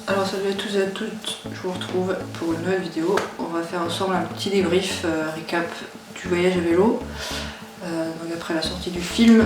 Alors salut à tous et à toutes, je vous retrouve pour une nouvelle vidéo. On va faire ensemble un petit débrief, récap du voyage à vélo. Donc après la sortie du film,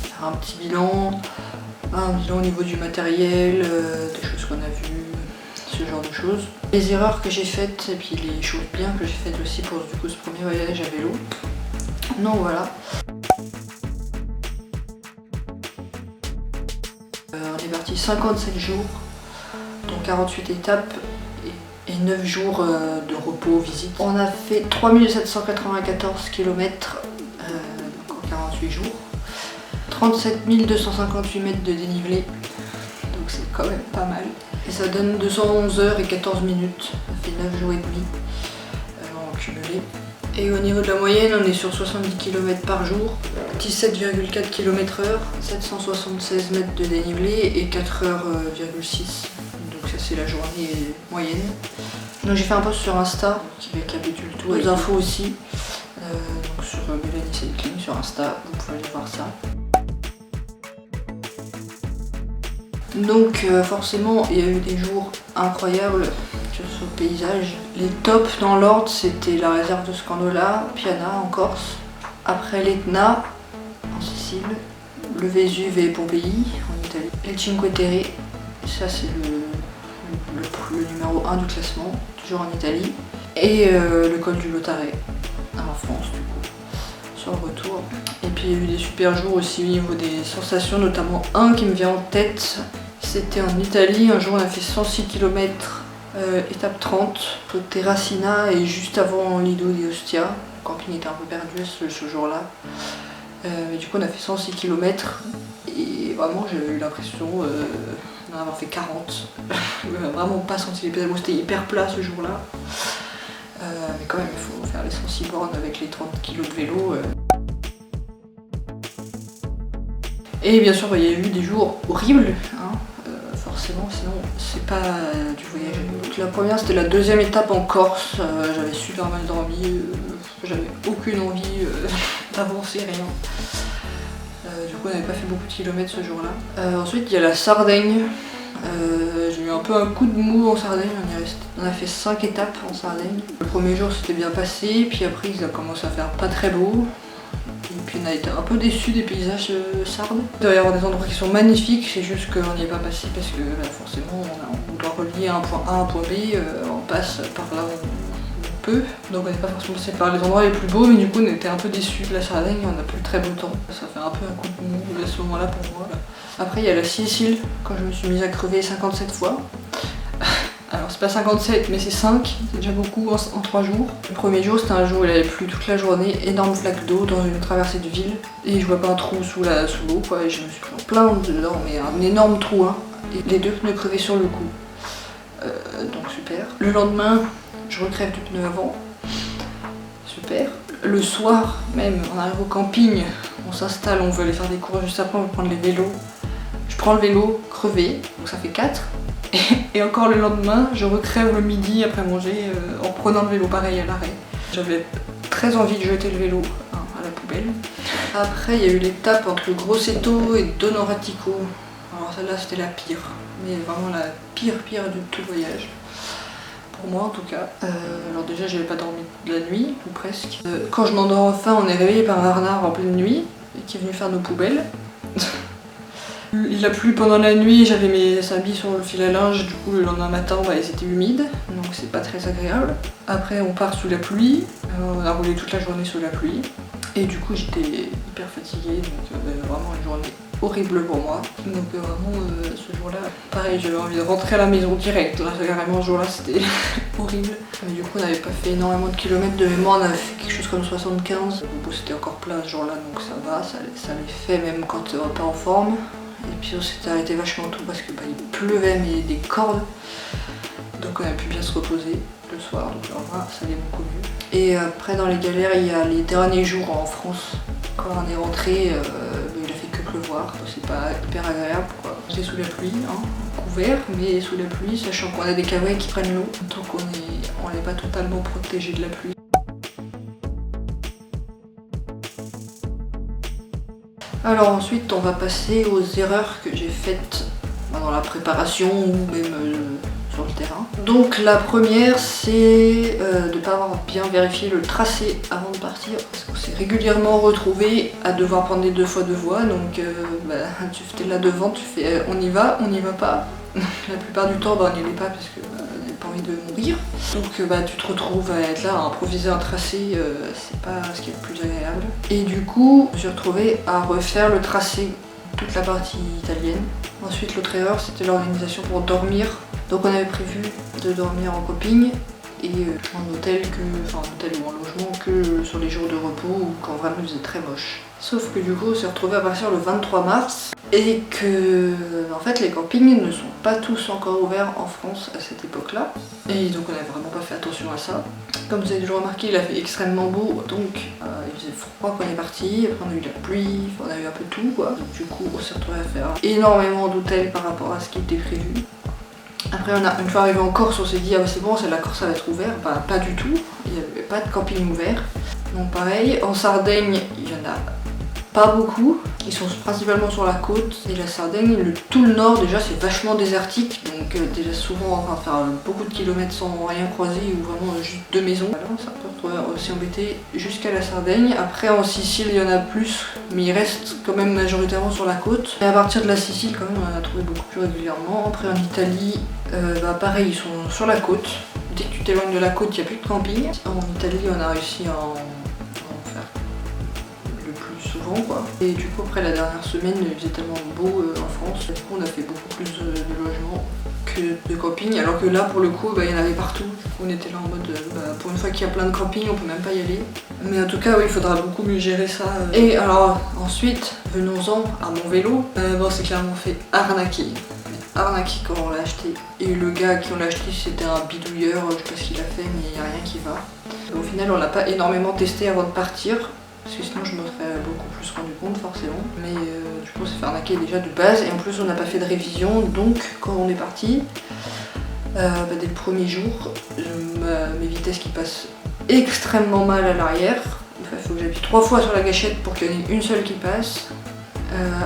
faire un petit bilan au niveau du matériel, des choses qu'on a vues, ce genre de choses. Les erreurs que j'ai faites et puis les choses bien que j'ai faites aussi pour du coup ce premier voyage à vélo. Donc voilà. On est parti 57 jours. Donc 48 étapes et 9 jours de repos, visite. On a fait 3794 km en 48 jours, 37 258 mètres de dénivelé, donc c'est quand même pas mal. Et ça donne 211 heures et 14 minutes, ça fait 9 jours et demi en cumulé. Et au niveau de la moyenne, on est sur 70 km par jour, 17,4 km/h, 776 mètres de dénivelé et 4,6 heures. Donc ça c'est la journée moyenne. Donc j'ai fait un post sur Insta qui récapitule tout, les infos aussi. Donc sur Mélanie Cycling sur Insta, vous pouvez aller voir ça. Donc forcément il y a eu des jours incroyables sur ce paysage. Les tops dans l'ordre c'était la réserve de Scandola, Piana en Corse, après l'Etna en Sicile, le Vésuve et Pompéi en Italie, les Cinque Terre, ça c'est le numéro 1 du classement, toujours en Italie, et le col du Lautaret en France du coup, sur le retour. Et puis il y a eu des super jours aussi au niveau des sensations, notamment un qui me vient en tête, c'était en Italie, un jour on a fait 106 km, étape 30, au Terracina et juste avant Lido di Ostia. Le camping était un peu perdu ce jour-là. Mais du coup on a fait 106 km et vraiment j'ai eu l'impression d'en avoir fait 40. Je n'ai vraiment pas senti les pédales, c'était hyper plat ce jour-là. Mais quand même il faut faire les 106 bornes avec les 30 kg de vélo. Et bien sûr il y a eu des jours horribles, hein, forcément, sinon c'est pas du voyage. Donc la première c'était la deuxième étape en Corse, j'avais super mal dormi, j'avais aucune envie d'avancer, rien. Du coup on n'avait pas fait beaucoup de kilomètres ce jour-là. Ensuite il y a la Sardaigne, j'ai eu un peu un coup de mou en Sardaigne, on a fait 5 étapes en Sardaigne. Le premier jour c'était bien passé, puis après il a commencé à faire pas très beau. Et puis on a été un peu déçus des paysages sardes. Il doit y avoir des endroits qui sont magnifiques, c'est juste qu'on n'y est pas passé parce que forcément on doit relier un point A à un point B, on passe par là où on peut. Donc on n'est pas forcément passé par les endroits les plus beaux, mais du coup on était un peu déçus de la Sardaigne, on n'a pas eu très beau temps. Ça fait un peu un coup de mou à ce moment-là pour moi. Après il y a la Sicile, quand je me suis mise à crever 57 fois. Alors c'est pas 57 mais c'est 5, c'est déjà beaucoup en 3 jours. Le premier jour c'était un jour où il avait plu toute la journée, énorme flaque d'eau dans une traversée de ville. Et je vois pas un trou sous l'eau quoi, et je me suis pris en plein dedans, mais un énorme trou hein. Et les deux pneus crevaient sur le coup. Donc super. Le lendemain, je recrève du pneu avant. Super. Le soir même, on arrive au camping, on s'installe, on veut aller faire des courses juste après, on veut prendre les vélos. Je prends le vélo, crevé, donc ça fait 4. Et encore le lendemain, je recrève le midi après manger en prenant le vélo pareil à l'arrêt. J'avais très envie de jeter le vélo hein, à la poubelle. Après il y a eu l'étape entre Grosseto et Donoratico. Alors celle-là c'était la pire, mais vraiment la pire de tout le voyage. Pour moi en tout cas. Alors déjà j'avais pas dormi de la nuit, ou presque. Quand je m'endors enfin, on est réveillé par un renard en pleine nuit qui est venu faire nos poubelles. Il a plu pendant la nuit, j'avais mes habits sur le fil à linge, du coup le lendemain matin ils étaient humides, donc c'est pas très agréable. Après on part sous la pluie, on a roulé toute la journée sous la pluie, et du coup j'étais hyper fatiguée, donc vraiment une journée horrible pour moi. Donc vraiment ce jour-là, pareil j'avais envie de rentrer à la maison direct, là carrément ce jour-là c'était horrible. Mais du coup on n'avait pas fait énormément de kilomètres de mémoire, on avait fait quelque chose comme 75. Bon, c'était encore plein ce jour-là donc ça va, ça les fait même quand on n'est pas en forme. Et puis on s'était arrêté vachement tôt parce que il pleuvait mais des cordes. Donc on a pu bien se reposer le soir, donc là ça allait beaucoup mieux. Et après dans les galères il y a les derniers jours en France. Quand on est rentré, il a fait que pleuvoir, c'est pas hyper agréable quoi. C'est sous la pluie, hein, couvert, mais sous la pluie, sachant qu'on a des kawaii qui prennent l'eau, donc on n'est pas totalement protégé de la pluie. Alors ensuite on va passer aux erreurs que j'ai faites dans la préparation ou même Donc la première, c'est de ne pas avoir bien vérifié le tracé avant de partir, parce qu'on s'est régulièrement retrouvé à devoir prendre des 2 fois 2 voies, donc tu es là devant, tu fais on y va pas. La plupart du temps, on n'y allait pas parce que on n'avait pas envie de mourir. Donc tu te retrouves à être là, à improviser un tracé, c'est pas ce qui est le plus agréable. Et du coup, je me suis retrouvée à refaire le tracé, toute la partie italienne. Ensuite, l'autre erreur, c'était l'organisation pour dormir. Donc on avait prévu de dormir en camping et en hôtel ou en logement que sur les jours de repos ou quand vraiment il faisait très moche. Sauf que du coup on s'est retrouvé à partir le 23 mars et que en fait les campings ne sont pas tous encore ouverts en France à cette époque-là. Et donc on n'avait vraiment pas fait attention à ça. Comme vous avez toujours remarqué, il a fait extrêmement beau, donc il faisait froid quand on est parti, après on a eu la pluie, on a eu un peu tout quoi. Donc du coup on s'est retrouvé à faire énormément d'hôtels par rapport à ce qui était prévu. Après, une fois arrivé en Corse, on s'est dit ah bah c'est bon, la Corse ça va être ouvert. Bah pas du tout, il n'y avait pas de camping ouvert. Donc pareil, en Sardaigne, il y en a pas beaucoup. Ils sont principalement sur la côte. Et la Sardaigne, tout le nord déjà c'est vachement désertique. Donc déjà souvent en train de faire beaucoup de kilomètres sans rien croiser ou vraiment juste 2 maisons. Voilà, ça peut retrouver aussi embêté jusqu'à la Sardaigne. Après en Sicile il y en a plus, mais ils restent quand même majoritairement sur la côte. Et à partir de la Sicile quand même on en a trouvé beaucoup plus régulièrement. Après en Italie, pareil ils sont sur la côte. Dès que tu t'éloignes de la côte il n'y a plus de camping. En Italie on a réussi à en faire le plus souvent quoi. Et du coup après la dernière semaine il faisait tellement beau en France, du coup on a fait beaucoup plus de logements que de camping, alors que là pour le coup il y en avait partout. On était là en mode pour une fois qu'il y a plein de camping on peut même pas y aller. Mais en tout cas oui, il faudra beaucoup mieux gérer ça. Et alors ensuite venons-en à mon vélo. C'est clairement fait arnaquer quand on l'a acheté. Et le gars qui on l'a acheté c'était un bidouilleur, je sais pas ce qu'il a fait mais il n'y a rien qui va. Au final on l'a pas énormément testé avant de partir, parce que sinon je m'en serais beaucoup plus rendu compte forcément. Mais du coup on s'est fait arnaquer déjà de base et en plus on n'a pas fait de révision, donc quand on est parti, dès le premier jour, mes vitesses qui passent extrêmement mal à l'arrière. Il faut que j'appuie 3 fois sur la gâchette pour qu'il y en ait une seule qui passe.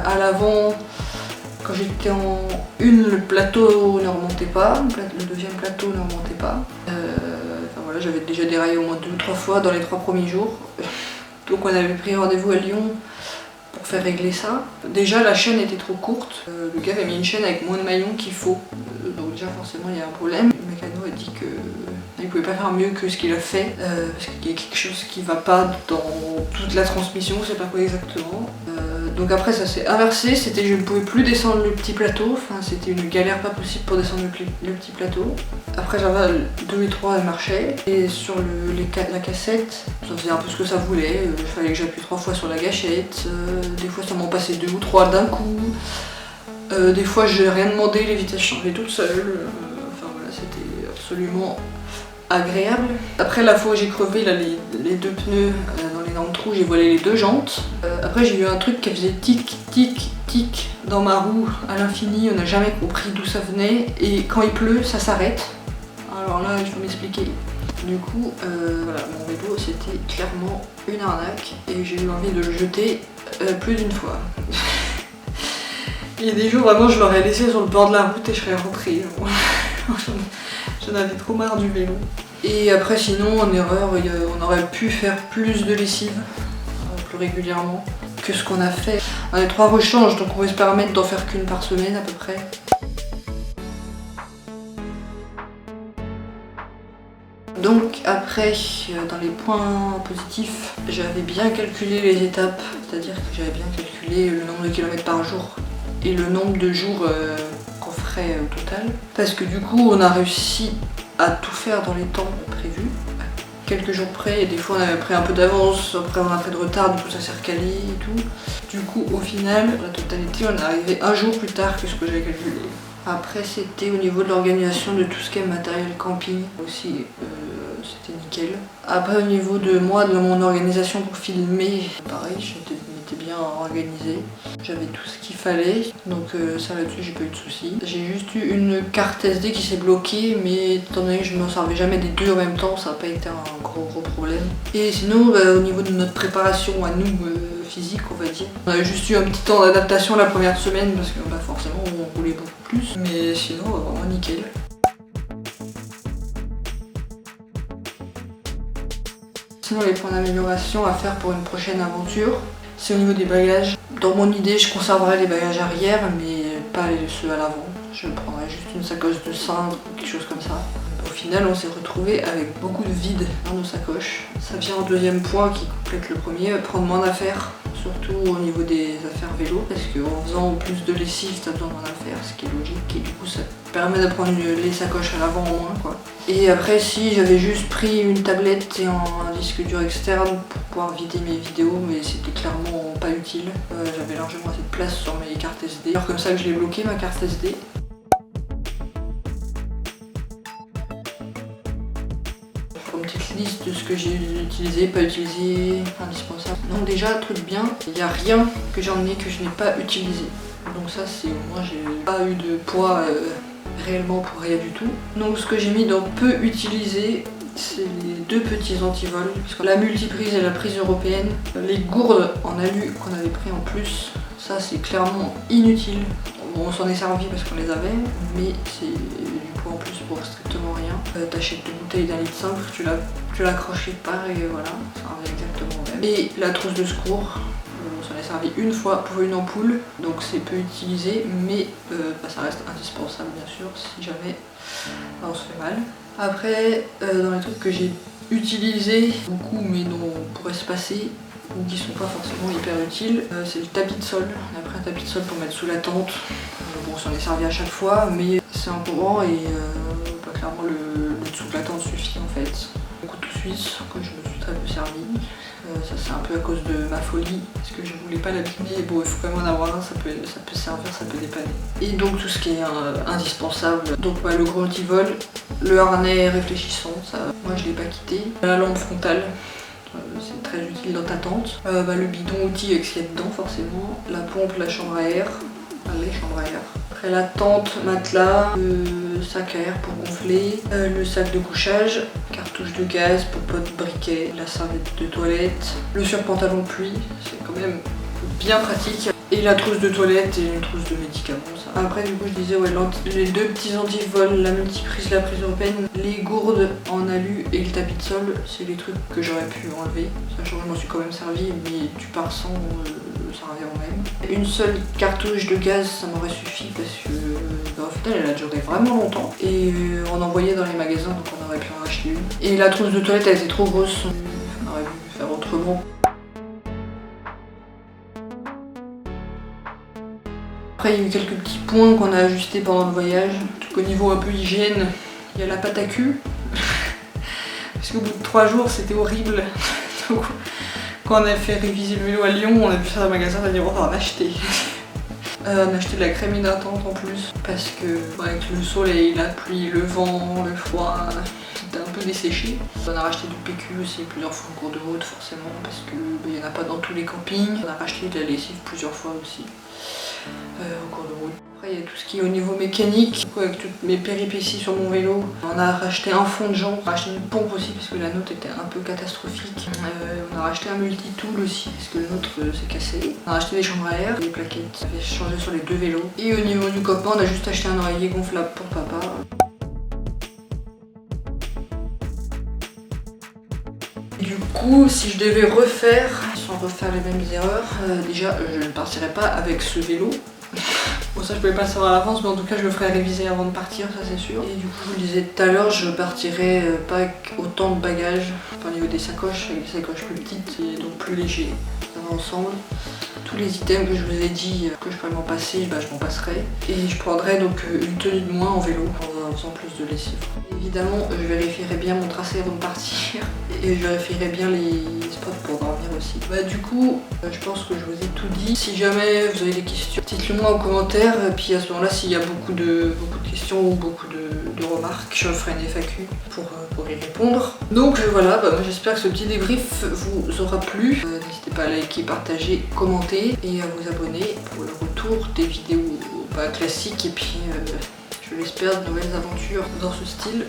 À l'avant, quand j'étais en 1, le plateau ne remontait pas, le deuxième plateau ne remontait pas. Voilà, j'avais déjà déraillé au moins 2 ou 3 fois dans les 3 premiers jours. Donc on avait pris rendez-vous à Lyon pour faire régler ça. Déjà la chaîne était trop courte, le gars avait mis une chaîne avec moins de maillons qu'il faut. Donc déjà forcément il y a un problème. Le mécano a dit qu'il pouvait pas faire mieux que ce qu'il a fait, parce qu'il y a quelque chose qui va pas dans toute la transmission, je sais pas quoi exactement. Donc après ça s'est inversé, c'était je ne pouvais plus descendre le petit plateau, enfin c'était une galère pas possible pour descendre le petit plateau. Après j'avais 2 et 3 elle marchait, et sur la cassette, ça faisait un peu ce que ça voulait, il fallait que j'appuie 3 fois sur la gâchette, des fois ça m'en passait 2 ou 3 d'un coup, des fois j'ai rien demandé, les vitesses changeaient toutes seules, enfin voilà c'était absolument agréable. Après la fois où j'ai crevé là, les 2 pneus dans l'énorme trou, j'ai voilé les 2 jantes. Après j'ai eu un truc qui faisait tic tic tic dans ma roue à l'infini, on n'a jamais compris d'où ça venait et quand il pleut ça s'arrête. Alors là il faut m'expliquer. Du coup voilà, mon vélo c'était clairement une arnaque et j'ai eu envie de le jeter plus d'une fois. Il y a des jours vraiment je l'aurais laissé sur le bord de la route et je serais rentrée. J'en avais trop marre du vélo. Et après sinon en erreur, on aurait pu faire plus de lessive plus régulièrement que ce qu'on a fait. On a les 3 rechanges donc on va se permettre d'en faire qu'une par semaine à peu près. Donc après, dans les points positifs, j'avais bien calculé les étapes, c'est-à-dire que j'avais bien calculé le nombre de kilomètres par jour et le nombre de jours qu'on ferait au total. Parce que du coup on a réussi à tout faire dans les temps prévus, à quelques jours près, et des fois on avait pris un peu d'avance, après on a fait de retard, du coup ça s'est recalé et tout. Du coup au final, la totalité, on est arrivé un jour plus tard que ce que j'avais calculé. Après c'était au niveau de l'organisation de tout ce qui est matériel camping aussi, c'était nickel. Après au niveau de moi, de mon organisation pour filmer, pareil, j'étais bien organisée. J'avais tout ce qu'il fallait, donc ça là-dessus j'ai pas eu de soucis. J'ai juste eu une carte SD qui s'est bloquée, mais étant donné que je m'en servais jamais des 2 en même temps, ça n'a pas été un gros problème. Et sinon au niveau de notre préparation à nous, physique on va dire, on a juste eu un petit temps d'adaptation la première semaine parce que forcément on roulait beaucoup plus, mais sinon vraiment nickel. Sinon les points d'amélioration à faire pour une prochaine aventure, c'est au niveau des bagages. Dans mon idée, je conserverai les bagages arrière, mais pas ceux à l'avant. Je prendrai juste une sacoche de cindre ou quelque chose comme ça. Au final, on s'est retrouvé avec beaucoup de vide dans nos sacoches. Ça vient au deuxième point qui complète le premier, prendre moins d'affaires, surtout au niveau des affaires vélo, parce qu'en faisant plus de lessive, t'as besoin de moins d'affaires, ce qui est logique, et du coup ça permet de prendre les sacoches à l'avant en moins, quoi. Et après, si j'avais juste pris une tablette et un disque dur externe pour pouvoir vider mes vidéos, mais c'était clairement pas utile. J'avais largement assez de place sur mes cartes SD. Alors comme ça que je l'ai bloqué, ma carte SD. Une petite liste de ce que j'ai utilisé, pas utilisé, indispensable. Donc déjà, truc bien, il n'y a rien que j'ai emmené que je n'ai pas utilisé. Donc ça, c'est au moins j'ai pas eu de poids réellement pour rien du tout. Donc ce que j'ai mis dans peu utilisé, c'est les deux petits antivols, parce que la multiprise et la prise européenne, les gourdes en alu qu'on avait pris en plus, ça c'est clairement inutile. Bon, on s'en est servi parce qu'on les avait, mais c'est du poids en plus pour strictement rien. T'achètes 2 bouteilles d'1,5 litre, tu l'accroches quelque part et voilà, ça revient exactement au même. Et la trousse de secours, on s'en est servi une fois pour une ampoule, donc c'est peu utilisé, mais ça reste indispensable bien sûr, si jamais on se fait mal. Après, dans les trucs que j'ai utilisés beaucoup, mais dont on pourrait se passer, ou qui sont pas forcément hyper utiles, c'est le tapis de sol. On a pris un tapis de sol pour mettre sous la tente. Bon, on s'en est servi à chaque fois, mais c'est encombrant et clairement le dessous de la tente suffit en fait. Le couteau suisse, que je me suis très peu servi. Ça c'est un peu à cause de ma folie, parce que je voulais pas l'abîmer. Bon, il faut quand même en avoir un, ça peut servir, ça peut dépanner. Et donc tout ce qui est indispensable. Donc le gros antivol, le harnais réfléchissant, ça moi je l'ai pas quitté. La lampe frontale. C'est très utile dans ta tente. Le bidon outil avec ce qu'il y a dedans forcément. La pompe, la chambre à air. Les chambres à air. Après la tente, matelas, le sac à air pour gonfler, le sac de couchage, cartouche de gaz, popote, briquet, la serviette de toilette, le surpantalon de pluie, c'est quand même bien pratique. Et la trousse de toilette et une trousse de médicaments. Ça. Après du coup je disais ouais, les deux petits antivols, la multiprise, la prise européenne, les gourdes en alu et le tapis de sol, c'est les trucs que j'aurais pu enlever. Sachant que je m'en suis quand même servi, mais tu pars sans, ça revient au même. Une seule cartouche de gaz ça m'aurait suffi parce que au final elle a duré vraiment longtemps. Et on en voyait dans les magasins donc on aurait pu en acheter une. Et la trousse de toilette elle était trop grosse, on aurait pu faire autrement. Après il y a eu quelques petits points qu'on a ajustés pendant le voyage. Donc au niveau un peu hygiène, il y a la pâte à cul. Parce qu'au bout de 3 jours c'était horrible. Donc quand on a fait réviser le vélo à Lyon, on a pu faire un magasin, on a dit on va en acheter. On a acheté de la crème hydratante en plus. Parce que avec le soleil, la pluie, le vent, le froid, c'était un peu desséché. On a racheté du PQ aussi plusieurs fois en cours de route forcément. Parce qu'il n'y en a pas dans tous les campings. On a racheté de la lessive plusieurs fois aussi. Au cours de route. Après il y a tout ce qui est au niveau mécanique, avec toutes mes péripéties sur mon vélo. On a racheté un fond de jambes, on a racheté une pompe aussi parce que la nôtre était un peu catastrophique. On a racheté un multitool aussi parce que le nôtre s'est cassé. On a racheté des chambres à air, des plaquettes, ça avait changé sur les 2 vélos. Et au niveau du copain, on a juste acheté un oreiller gonflable pour papa. Du coup, si je devais refaire, sans refaire les mêmes erreurs, déjà je ne partirais pas avec ce vélo. Bon ça je pouvais pas le savoir à l'avance, mais en tout cas je le ferai réviser avant de partir, ça c'est sûr. Et du coup je vous le disais tout à l'heure, je partirai pas avec autant de bagages, au niveau des sacoches, avec des sacoches plus petites et donc plus légers. Ça va ensemble. Tous les items que je vous ai dit que je pourrais m'en passer, je m'en passerai. Et je prendrai donc une tenue de moins en vélo en faisant plus de lessive. Évidemment, je vérifierai bien mon tracé avant de partir et je vérifierai bien les spots pour dormir aussi. Du coup, je pense que je vous ai tout dit. Si jamais vous avez des questions, dites-le moi en commentaire. Puis à ce moment-là, s'il y a beaucoup de questions ou beaucoup de remarques, je ferai une FAQ pour y répondre. Donc voilà, moi j'espère que ce petit débrief vous aura plu. N'hésitez pas à liker, partager, commenter et à vous abonner pour le retour des vidéos classiques et puis je l'espère de nouvelles aventures dans ce style.